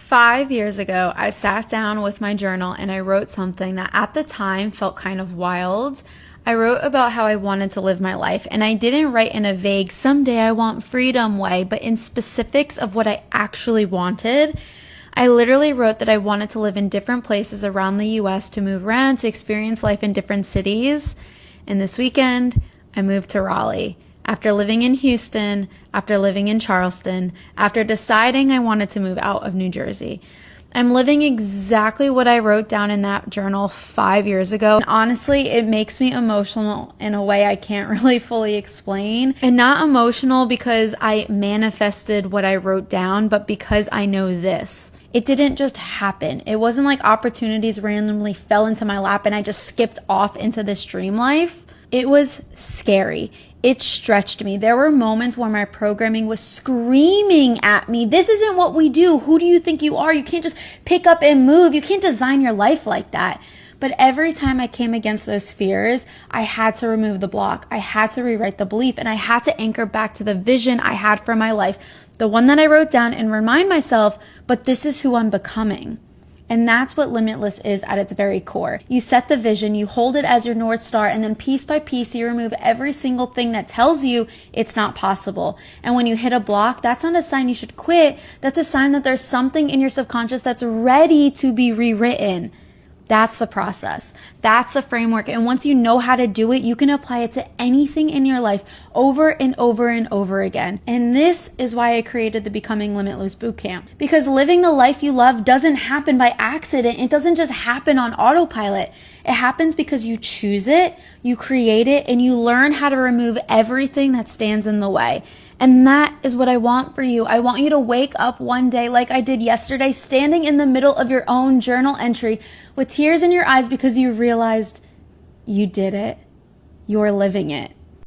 5 years ago, I sat down with my journal and I wrote something that at the time felt kind of wild. I wrote about how I wanted to live my life, and I didn't write in a vague, someday I want freedom way, but in specifics of what I actually wanted. I literally wrote that I wanted to live in different places around the US, to move around, to experience life in different cities. And this weekend, I moved to Raleigh. After living in Houston, after living in Charleston, after deciding I wanted to move out of New Jersey. I'm living exactly what I wrote down in that journal 5 years ago. And honestly, it makes me emotional in a way I can't really fully explain. And not emotional because I manifested what I wrote down, but because I know this. It didn't just happen. It wasn't like opportunities randomly fell into my lap and I just skipped off into this dream life. It was scary. It stretched me. There were moments where my programming was screaming at me, this isn't what we do. Who do you think you are? You can't just pick up and move. You can't design your life like that. But every time I came against those fears, I had to remove the block. I had to rewrite the belief, and I had to anchor back to the vision I had for my life, the one that I wrote down, and remind myself, but this is who I'm becoming. And that's what Limitless is at its very core. You set the vision, you hold it as your North Star, and then piece by piece, you remove every single thing that tells you it's not possible. And when you hit a block, that's not a sign you should quit. That's a sign that there's something in your subconscious that's ready to be rewritten. That's the process. That's the framework. And once you know how to do it, you can apply it to anything in your life over and over and over again. And this is why I created the Becoming Limitless Bootcamp. Because living the life you love doesn't happen by accident. It doesn't just happen on autopilot. It happens because you choose it, you create it, and you learn how to remove everything that stands in the way. And that is what I want for you. I want you to wake up one day like I did yesterday, standing in the middle of your own journal entry with tears in your eyes because you realized you did it. You're living it.